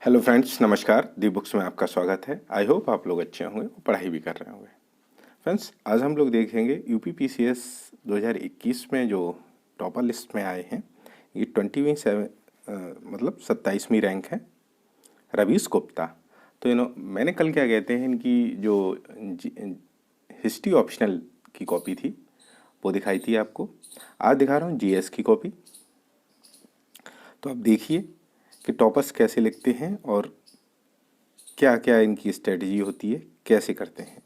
Hello friends, नमस्कार। दी books में आपका स्वागत है। आई होप आप लोग अच्छे होंगे और पढ़ाई भी कर रहे होंगे। फ्रेंड्स, आज हम लोग देखेंगे यूपीपीसीएस 2021 में जो टॉपर लिस्ट में आए हैं। ये 20वीं मतलब 27वीं रैंक है, रवीश गुप्ता। तो मैंने कल क्या कहते हैं, इनकी जो हिस्ट्री ऑप्शनल की कॉपी थी वो दिखाई थी आपको। आज दिखा रहा हूँ जीएस की कॉपी। तो आप देखिए कि टॉपर्स कैसे लिखते हैं और क्या क्या इनकी स्ट्रेटजी होती है, कैसे करते हैं।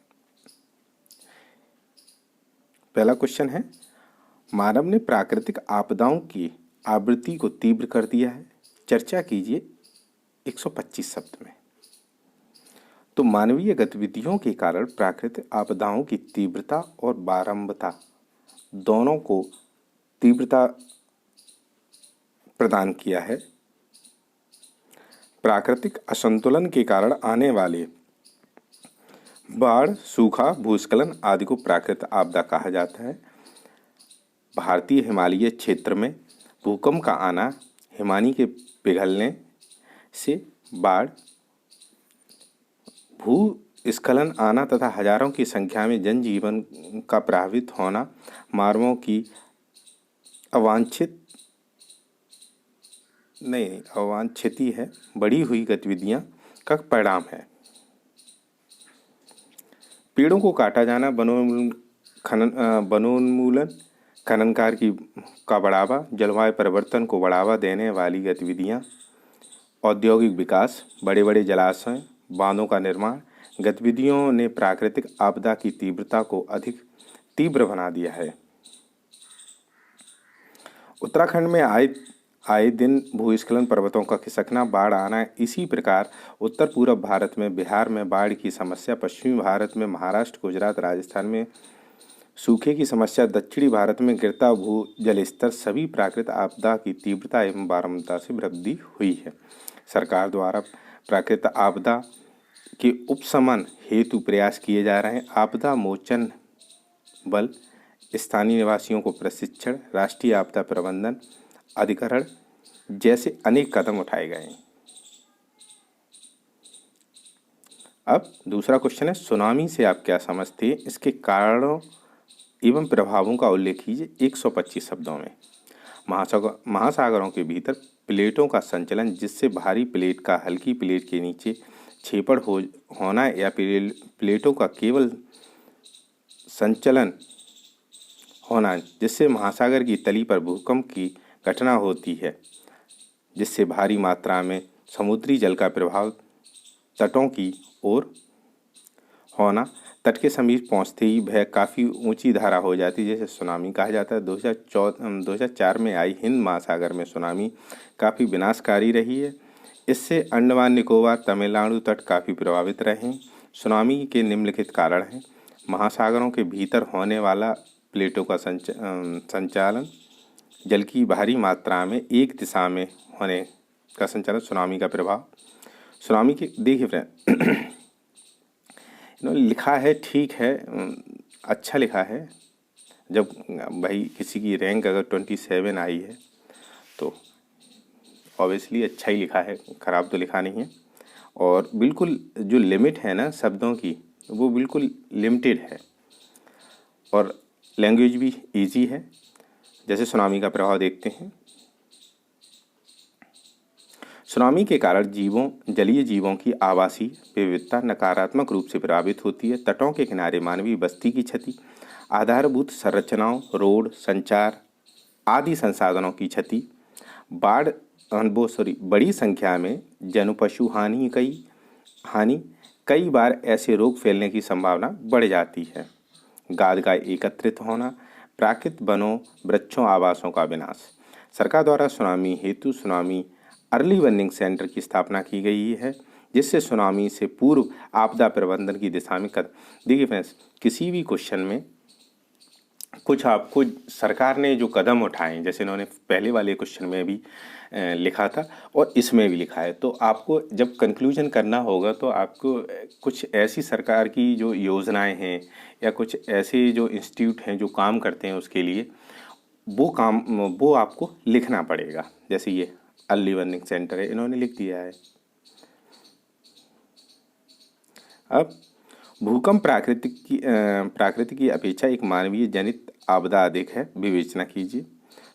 पहला क्वेश्चन है, मानव ने प्राकृतिक आपदाओं की आवृत्ति को तीव्र कर दिया है, चर्चा कीजिए 125 शब्द में। तो मानवीय गतिविधियों के कारण प्राकृतिक आपदाओं की तीव्रता और बारंबारता दोनों को तीव्रता प्रदान किया है। प्राकृतिक असंतुलन के कारण आने वाले बाढ़, सूखा, भूस्खलन आदि को प्राकृतिक आपदा कहा जाता है। भारतीय हिमालयी क्षेत्र में भूकंप का आना, हिमानी के पिघलने से बाढ़, भूस्खलन आना तथा हजारों की संख्या में जनजीवन का प्रभावित होना मानवों की अवांछित है बढ़ी हुई गतिविधियां का परिणाम है। पेड़ों को काटा जाना, वनोन्मूलन, खनन कार्य का बढ़ावा, जलवायु परिवर्तन को बढ़ावा देने वाली गतिविधियां, औद्योगिक विकास, बड़े बड़े जलाशय, बांधों का निर्माण गतिविधियों ने प्राकृतिक आपदा की तीव्रता को अधिक तीव्र बना दिया है। उत्तराखंड में आए दिन भूस्खलन, पर्वतों का खिसकना, बाढ़ आना। इसी प्रकार उत्तर पूर्व भारत में, बिहार में बाढ़ की समस्या, पश्चिमी भारत में महाराष्ट्र, गुजरात, राजस्थान में सूखे की समस्या, दक्षिणी भारत में गिरता भू जल स्तर, सभी प्राकृतिक आपदा की तीव्रता एवं बारंबारता से वृद्धि हुई है। सरकार द्वारा प्राकृतिक आपदा के उपशमन हेतु प्रयास किए जा रहे हैं। आपदा मोचन बल, स्थानीय निवासियों को प्रशिक्षण, राष्ट्रीय आपदा प्रबंधन अधिकरण जैसे अनेक कदम उठाए गए हैं। अब दूसरा क्वेश्चन है, सुनामी से आप क्या समझते हैं, इसके कारणों एवं प्रभावों का उल्लेख कीजिए 125 शब्दों में। महासागरों के भीतर प्लेटों का संचलन, जिससे भारी प्लेट का हल्की प्लेट के नीचे छेपड़ होना या प्लेटों का केवल संचलन होना, जिससे महासागर की तली पर भूकंप की घटना होती है, जिससे भारी मात्रा में समुद्री जल का प्रभाव तटों की ओर होना, तट के समीप पहुंचते ही वह काफ़ी ऊंची धारा हो जाती है, जैसे सुनामी कहा जाता है। 2004 में आई हिंद महासागर में सुनामी काफ़ी विनाशकारी रही है। इससे अंडमान निकोबार, तमिलनाडु तट काफ़ी प्रभावित रहे हैं। सुनामी के निम्नलिखित कारण हैं, महासागरों के भीतर होने वाला प्लेटों का संचालन, जल की भारी मात्रा में एक दिशा में होने का संचालन, सुनामी का प्रभाव। सुनामी के देखिए फ्रेंड, इन्होंने लिखा है, ठीक है, अच्छा लिखा है। जब भाई किसी की रैंक अगर 27 आई है तो ऑब्वियसली अच्छा ही लिखा है, ख़राब तो लिखा नहीं है। और बिल्कुल जो लिमिट है ना शब्दों की, वो बिल्कुल लिमिटेड है और लैंग्वेज भी इजी है। जैसे सुनामी का प्रभाव देखते हैं। सुनामी के कारण जलीय जीवों की आवासीय विविधता नकारात्मक रूप से प्रभावित होती है। तटों के किनारे मानवीय बस्ती की क्षति, आधारभूत संरचनाओं, रोड, संचार आदि संसाधनों की क्षति, बड़ी संख्या में जन पशु हानि, कई बार ऐसे रोग फैलने की संभावना बढ़ जाती है। गाद का एकत्रित होना, प्राकृतिक वनों, वृक्षों, आवासों का विनाश। सरकार द्वारा सुनामी हेतु सुनामी अर्ली वार्निंग सेंटर की स्थापना की गई है, जिससे सुनामी से पूर्व आपदा प्रबंधन की दिशा में कदम। देखिए फ्रेंड्स, किसी भी क्वेश्चन में कुछ आपको सरकार ने जो कदम उठाए, जैसे इन्होंने पहले वाले क्वेश्चन में भी लिखा था और इसमें भी लिखा है, तो आपको जब कंक्लूजन करना होगा तो आपको कुछ ऐसी सरकार की जो योजनाएं हैं या कुछ ऐसे जो इंस्टीट्यूट हैं जो काम करते हैं उसके लिए वो आपको लिखना पड़ेगा। जैसे ये अर्ली वार्निंग सेंटर है, इन्होंने लिख दिया है। अब भूकंप प्राकृतिक की अपेक्षा एक मानवीय जनित आपदा अधिक है, विवेचना कीजिए।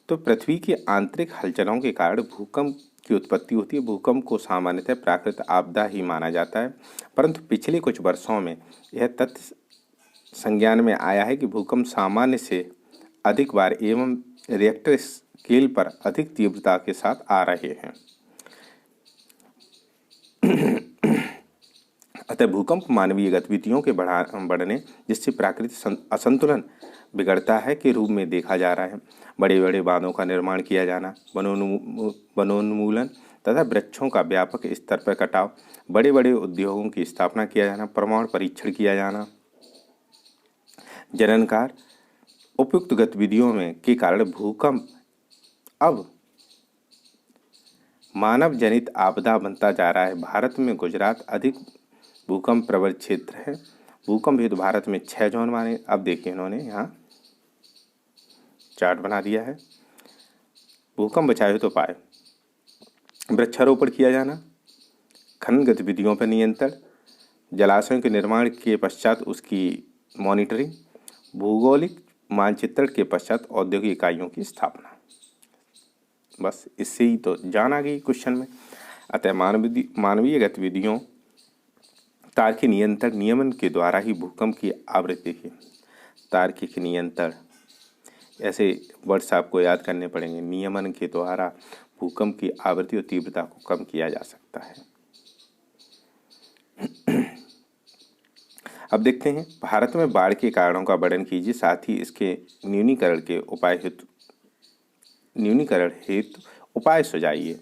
तो पृथ्वी की आंतरिक हलचलों के कारण भूकंप की उत्पत्ति होती है। भूकंप को सामान्यतः प्राकृतिक आपदा ही माना जाता है, परंतु पिछले कुछ वर्षों में यह तथ्य संज्ञान में आया है कि भूकंप सामान्य से अधिक बार एवं रिएक्टर स्केल पर अधिक तीव्रता के साथ आ रहे हैं। अतः भूकंप मानवीय गतिविधियों के बढ़ने जिससे प्राकृतिक असंतुलन बिगड़ता है के रूप में देखा जा रहा है। बड़े बड़े बांधों का निर्माण किया जाना, वनोन्मूलन तथा वृक्षों का व्यापक स्तर पर कटाव, बड़े बड़े उद्योगों की स्थापना किया जाना, परमाणु परीक्षण किया जाना, जननकार उपयुक्त गतिविधियों में के कारण भूकंप अब मानव जनित आपदा बनता जा रहा है। भारत में गुजरात अधिक भूकंप प्रबल क्षेत्र है। भूकंप हेतु भारत में 6 जोन माने। अब देखिए इन्होंने यहाँ चार्ट बना दिया है। भूकंप बचाए तो पाए, वृक्षारोपण किया जाना, खनन गतिविधियों पर नियंत्रण, जलाशयों के निर्माण के पश्चात उसकी मॉनिटरिंग, भूगोलिक मानचित्रण के पश्चात औद्योगिक इकाइयों की स्थापना। बस इससे ही तो जान आ गई क्वेश्चन में। अतः मानवीय गतिविधियों तार्किक नियंत्रण नियमन के द्वारा ही भूकंप की आवृत्ति है। तार्किक नियंत्रण, ऐसे वर्ड्स आपको याद करने पड़ेंगे। नियमन के द्वारा भूकंप की आवृत्ति और तीव्रता को कम किया जा सकता है। अब देखते हैं भारत में बाढ़ के कारणों का वर्णन कीजिए, साथ ही इसके न्यूनीकरण हेतु उपाय सुझाइए।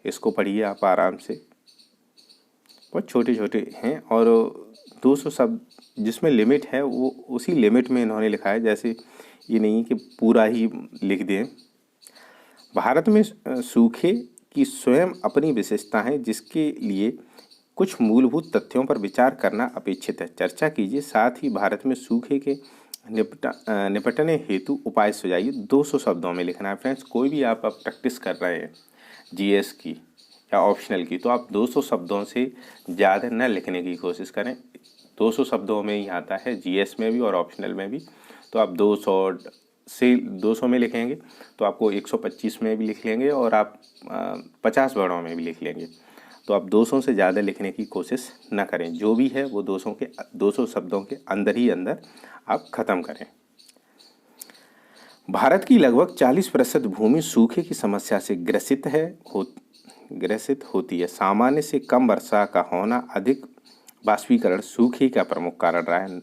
इसको पढ़िए आप आराम से, बहुत छोटे छोटे हैं और 200 शब्द जिसमें लिमिट है वो उसी लिमिट में इन्होंने लिखा है, जैसे ये नहीं कि पूरा ही लिख दें। भारत में सूखे की स्वयं अपनी विशेषता है, जिसके लिए कुछ मूलभूत तथ्यों पर विचार करना अपेक्षित है। चर्चा कीजिए, साथ ही भारत में सूखे के निपटने हेतु उपाय सुझाइए। 200 शब्दों में लिखना है फ्रेंड्स। कोई भी आप प्रैक्टिस कर रहे हैं जीएस की या ऑप्शनल की, तो आप 200 शब्दों से ज़्यादा न लिखने की कोशिश करें। 200 शब्दों में ही आता है जीएस में भी और ऑप्शनल में भी। तो आप 200 में लिखेंगे तो आपको 125 में भी लिख लेंगे और आप 50 वर्णों में भी लिख लेंगे। तो आप 200 से ज़्यादा लिखने की कोशिश न करें। जो भी है वो 200 शब्दों के अंदर ही अंदर आप ख़त्म करें। भारत की लगभग 40% भूमि सूखे की समस्या से ग्रसित होती है। सामान्य से कम वर्षा का होना, अधिक वाष्पीकरण सूखे का प्रमुख कारण रहा है।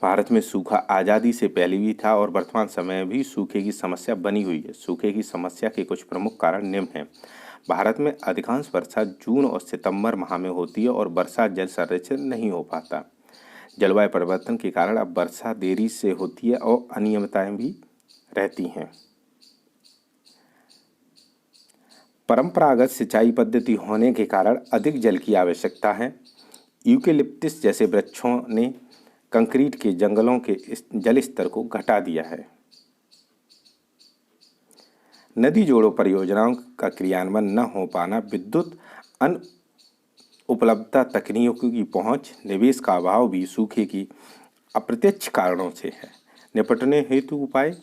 भारत में सूखा आज़ादी से पहले भी था और वर्तमान समय में भी सूखे की समस्या बनी हुई है। सूखे की समस्या के कुछ प्रमुख कारण निम्न हैं। भारत में अधिकांश वर्षा जून और सितंबर माह में होती है और वर्षा जल संरक्षण नहीं हो पाता। जलवायु परिवर्तन के कारण अब वर्षा देरी से होती है और अनियमितताएं भी रहती हैं। परंपरागत सिंचाई पद्धति होने के कारण अधिक जल की आवश्यकता है। यूकेलिप्टस जैसे वृक्षों ने कंक्रीट के जंगलों के जल स्तर को घटा दिया है। नदी जोड़ो परियोजनाओं का क्रियान्वयन न हो पाना, विद्युत उपलब्धता, तकनीकों की पहुंच, निवेश का अभाव भी सूखे की अप्रत्यक्ष कारणों से है। निपटने हेतु उपाय: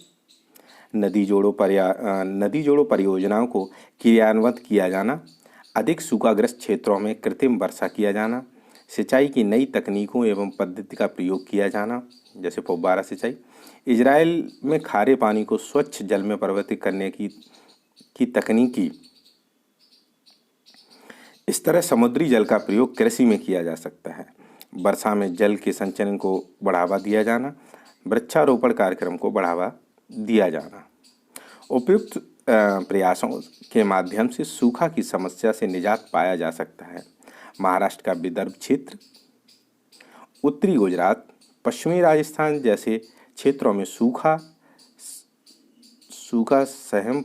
नदी जोड़ो परियोजनाओं को क्रियान्वित किया जाना, अधिक सूखाग्रस्त क्षेत्रों में कृत्रिम वर्षा किया जाना, सिंचाई की नई तकनीकों एवं पद्धति का प्रयोग किया जाना, जैसे फव्वारा सिंचाई। इजराइल में खारे पानी को स्वच्छ जल में परिवर्तित करने की तकनीकी। इस तरह समुद्री जल का प्रयोग कृषि में किया जा सकता है। वर्षा में जल के संचयन को बढ़ावा दिया जाना, वृक्षारोपण कार्यक्रम को बढ़ावा दिया जाना। उपयुक्त प्रयासों के माध्यम से सूखा की समस्या से निजात पाया जा सकता है। महाराष्ट्र का विदर्भ क्षेत्र, उत्तरी गुजरात, पश्चिमी राजस्थान जैसे क्षेत्रों में सूखा स्वयं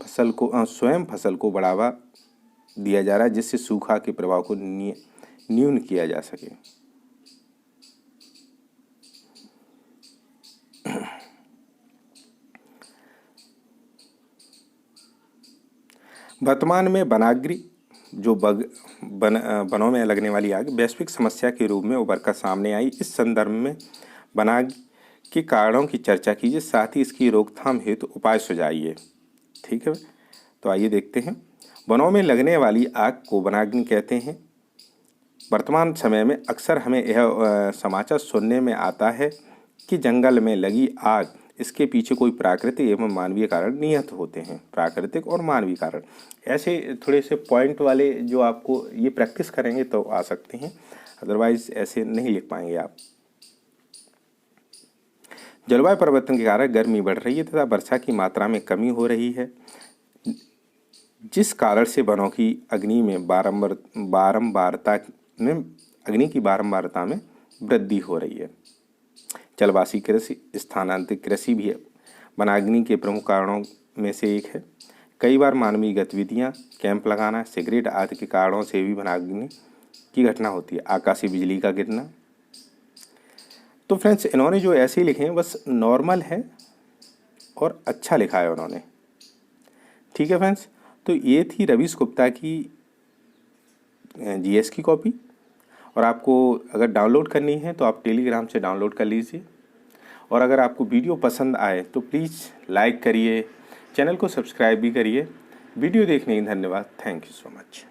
फसल को बढ़ावा दिया जा रहा है, जिससे सूखा के प्रभाव को न्यून किया जा सके। वर्तमान में जो वनों में लगने वाली आग वैश्विक समस्या के रूप में उभर कर सामने आई। इस संदर्भ में वन आग के कारणों की चर्चा कीजिए, साथ ही इसकी रोकथाम हेतु उपाय सुझाइए। ठीक है, तो आइए देखते हैं। वनों में लगने वाली आग को वनाग्नि कहते हैं। वर्तमान समय में अक्सर हमें यह समाचार सुनने में आता है कि जंगल में लगी आग, इसके पीछे कोई प्राकृतिक एवं मानवीय कारण निहित होते हैं। प्राकृतिक और मानवीय कारण, ऐसे थोड़े से पॉइंट वाले जो आपको ये प्रैक्टिस करेंगे तो आ सकते हैं, अदरवाइज ऐसे नहीं लिख पाएंगे आप। जलवायु परिवर्तन के कारण गर्मी बढ़ रही है तथा वर्षा की मात्रा में कमी हो रही है, जिस कारण से वनों की अग्नि की बारंबारता में वृद्धि हो रही है। जलवासी कृषि, स्थानांतरित कृषि भी वनाग्नि के प्रमुख कारणों में से एक है। कई बार मानवीय गतिविधियां, कैंप लगाना, सिगरेट आदि के कारणों से भी वनाग्नि की घटना होती है। आकाशीय बिजली का गिरना। तो फ्रेंड्स, इन्होंने जो ऐसे लिखे हैं बस नॉर्मल है और अच्छा लिखा है उन्होंने। ठीक है फ्रेंड्स, तो ये थी रवीश गुप्ता की जीएस की कॉपी। और आपको अगर डाउनलोड करनी है तो आप टेलीग्राम से डाउनलोड कर लीजिए। और अगर आपको वीडियो पसंद आए तो प्लीज़ लाइक करिए, चैनल को सब्सक्राइब भी करिए। वीडियो देखने के धन्यवाद। Thank you so much.